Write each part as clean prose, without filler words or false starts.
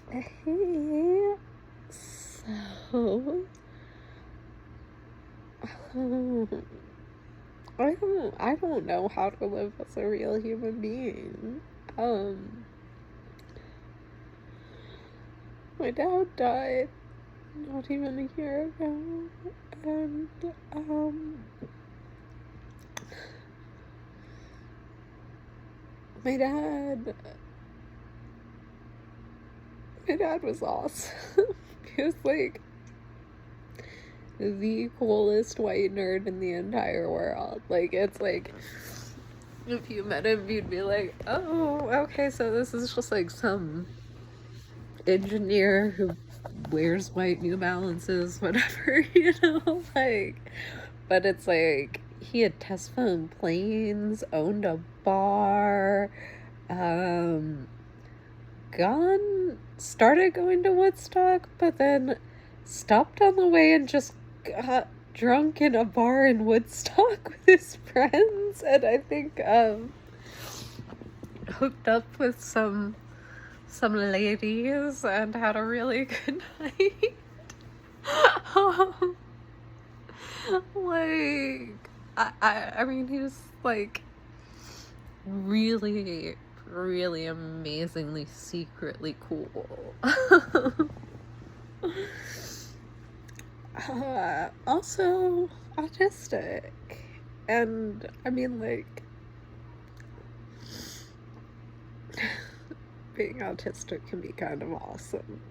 Hey, so um, I don't know how to live as a real human being. Um, my dad died not even a year ago, and my dad, my dad was awesome. He was like the coolest white nerd in the entire world. Like, it's like, if you met him, you'd be like, oh, okay, so this is just like some engineer who wears white New Balances, whatever, like, but it's like, he had test flown planes, owned a bar, um, started going to Woodstock, but then stopped on the way and just got drunk in a bar in Woodstock with his friends, and I think hooked up with some ladies and had a really good night. um, like I mean, he was like really, really amazingly secretly cool. Also autistic. And I mean, like, being autistic can be kind of awesome,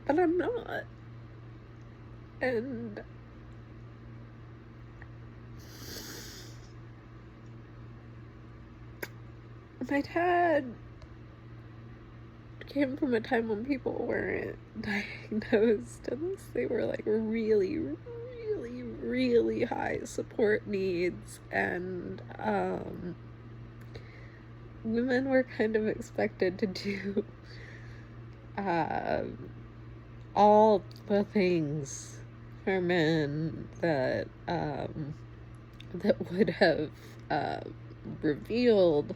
but I'm not. And my dad came from a time when people weren't diagnosed unless they were like really, really, really high support needs, and women were kind of expected to do all the things for men that would have revealed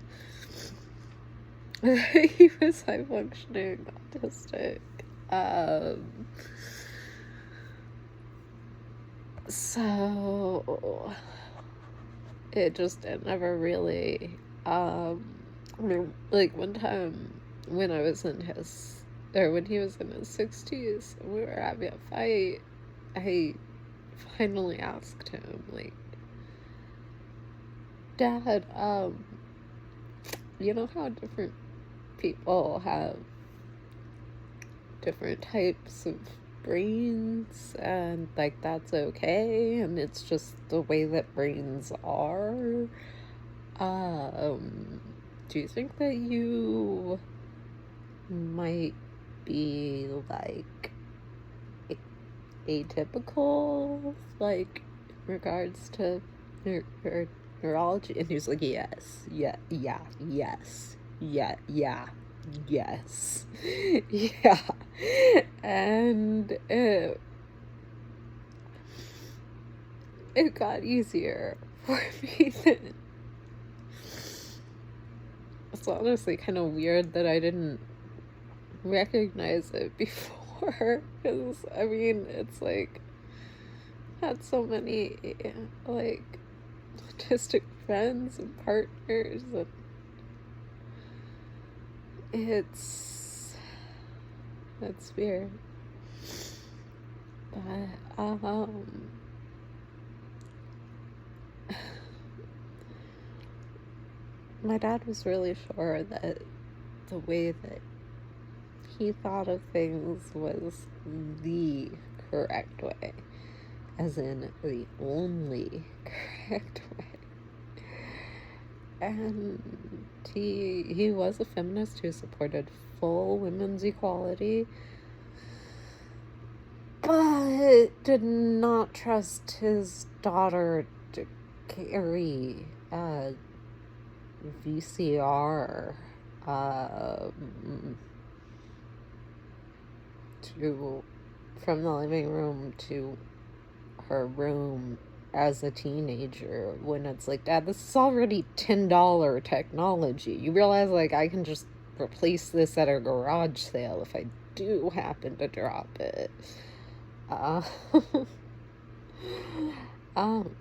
he was high functioning autistic. So it never really, I mean, like, one time when I was in his, or when he was in his 60s and we were having a fight, I finally asked him, like, Dad, you know how different people have different types of brains, and like, that's okay, and it's just the way that brains are. Do you think that you might be like atypical, like, in regards to neurology? And he was like, yes, yes, yes, yeah. And it got easier for me then. It's honestly kind of weird that I didn't recognize it before, because I mean, it's like, I had so many like autistic friends and partners, and it's weird. But my dad was really sure that the way that he thought of things was the correct way, as in the only correct way. And he was a feminist who supported full women's equality, but did not trust his daughter to carry a VCR from the living room to her room as a teenager, when it's like, Dad, this is already $10 technology. You realize, like, I can just replace this at a garage sale if I do happen to drop it. Uh, um,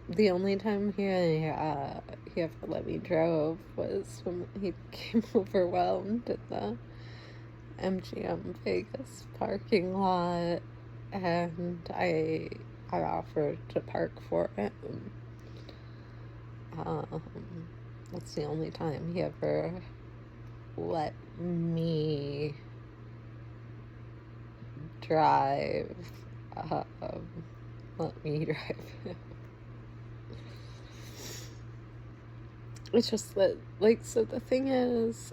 the only time he ever let me drove was when he came overwhelmed at the MGM Vegas parking lot, and I offered to park for him. That's the only time he ever let me drive. Let me drive him. It's just that, like, so the thing is,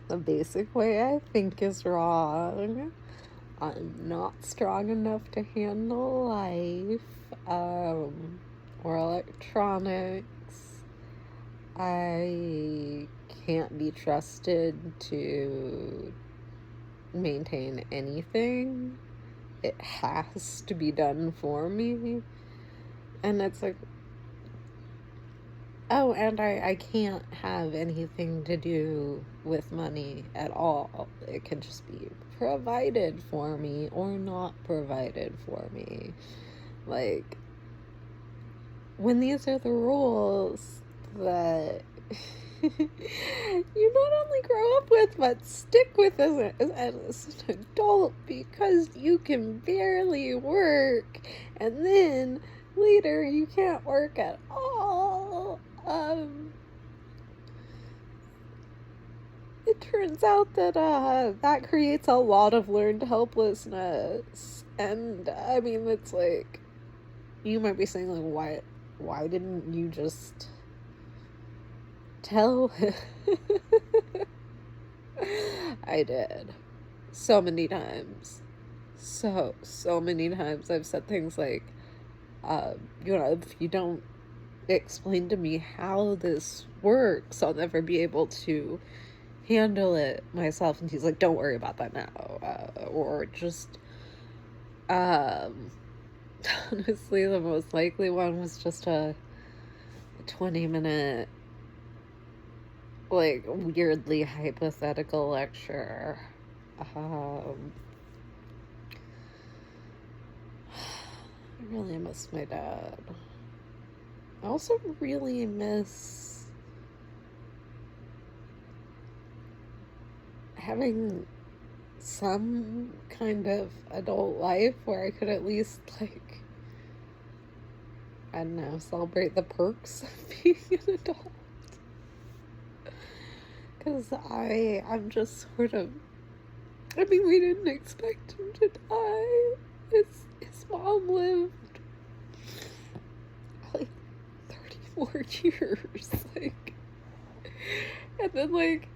the basic way I think is wrong. I'm not strong enough to handle life, or electronics. I can't be trusted to maintain anything. It has to be done for me. And it's like, oh, and I can't have anything to do with money at all. It can just be provided for me or not provided for me. Like, when these are the rules that you not only grow up with, but stick with as an adult, because you can barely work, and then later you can't work at all. It turns out that that creates a lot of learned helplessness, and I mean, it's like, you might be saying, like, why didn't you just tell him? I did. So many times. So many times I've said things like, if you don't explain to me how this works, I'll never be able to handle it myself. And he's like, don't worry about that now. Or just, honestly, the most likely one was just a 20-minute, like, weirdly hypothetical lecture. I really miss my dad. I also really miss having some kind of adult life where I could at least, like, I don't know, celebrate the perks of being an adult. Because I'm just sort of, I mean, we didn't expect him to die. His mom lived like 34 years, like, and then, like,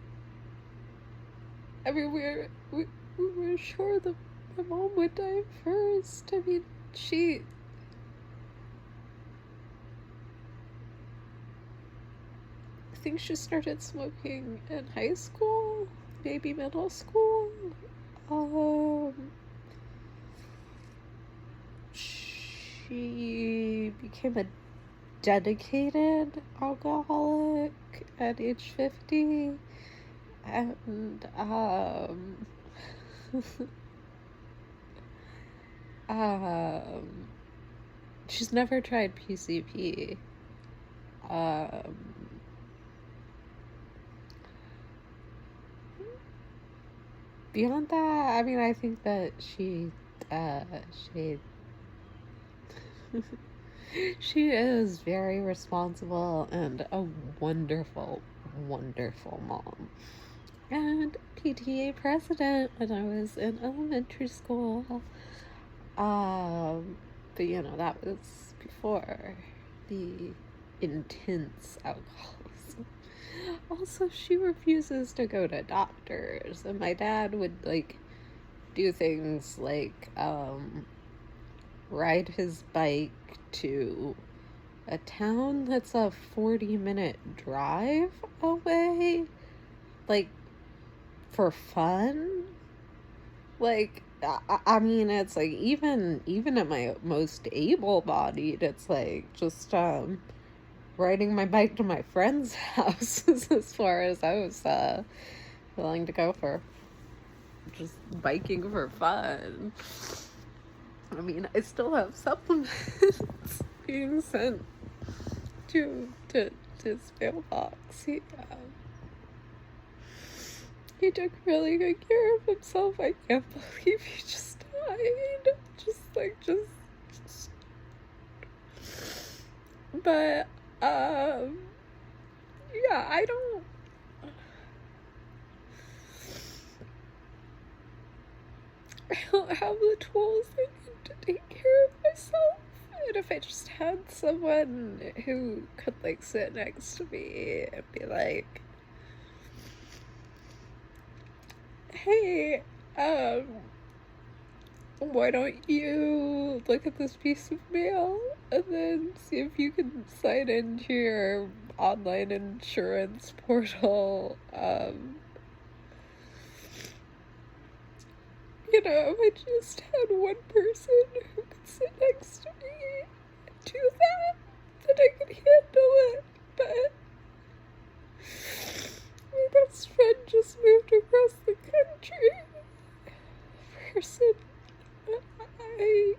I mean, we were sure that my mom would die first. I mean, I think she started smoking in high school, maybe middle school. She became a dedicated alcoholic at age 50, and she's never tried PCP. Beyond that, I mean, I think that she she is very responsible and a wonderful, wonderful mom. And PTA president when I was in elementary school. But that was before the intense alcoholism. Also, she refuses to go to doctors, and my dad would, like, do things like ride his bike to a town that's a 40-minute drive away, like, for fun. Like, I mean, it's like, even at my most able-bodied, it's like, just riding my bike to my friend's house is as far as I was willing to go for just biking for fun. I mean, I still have supplements being sent to his mailbox. He took really good care of himself. I can't believe he just died. Just. But, yeah, I don't have the tools I need to take care of myself. And if I just had someone who could, like, sit next to me and be like, hey, why don't you look at this piece of mail and then see if you can sign into your online insurance portal, you know, I just had one person who could sit next to me and do that I could handle it, but my best friend just moved across the country. The person I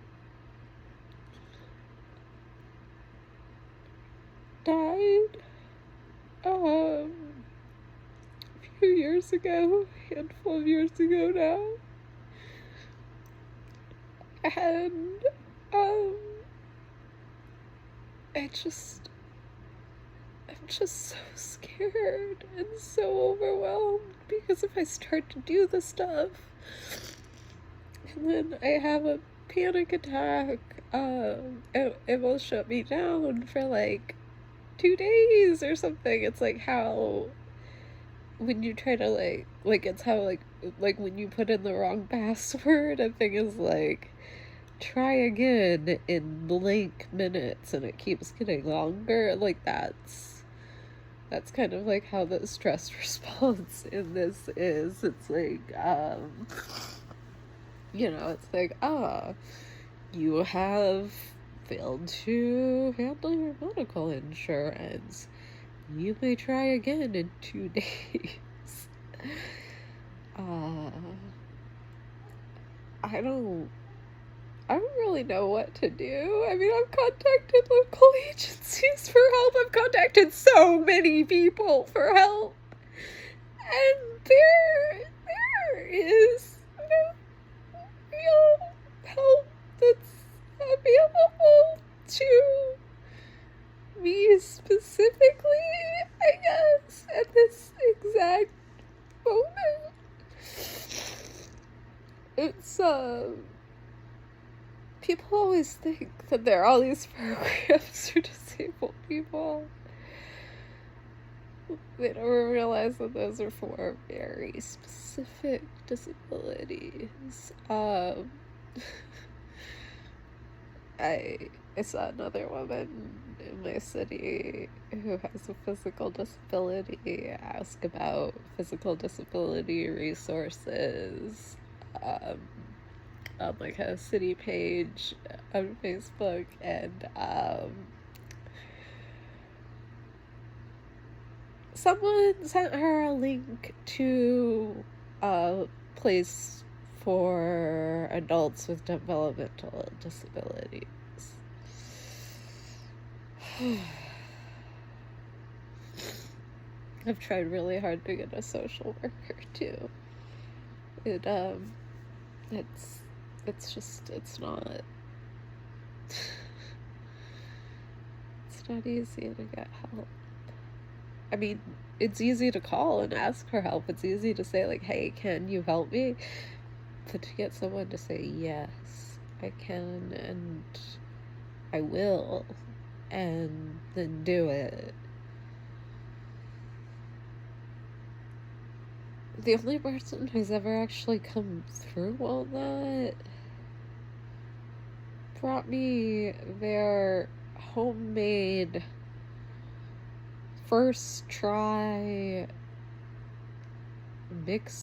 died, a few years ago, a handful of years ago now. And, I'm just so scared and so overwhelmed because if I start to do the stuff and then I have a panic attack, it will shut me down for like 2 days or something. It's like how when you try to like it's how like when you put in the wrong password, a thing is like try again in blank minutes and it keeps getting longer. Like that's kind of like how the stress response in this is. It's like you know, it's like you have failed to handle your medical insurance. You may try again in 2 days. I don't really know what to do. I mean, I've contacted local agencies for help. I've contacted so many people for help. And there is no real help that's available to me specifically, I guess, at this exact moment. It's, people always think that there are all these programs for disabled people. They never realize that those are for very specific disabilities. I saw another woman in my city who has a physical disability ask about physical disability resources on like a city page on Facebook, and someone sent her a link to a place for adults with developmental disabilities. I've tried really hard to get a social worker too. It's not easy to get help. I mean, it's easy to call and ask for help. It's easy to say, like, hey, can you help me? But to get someone to say, yes, I can and I will, and then do it. The only person who's ever actually come through all that brought me their homemade first try mixed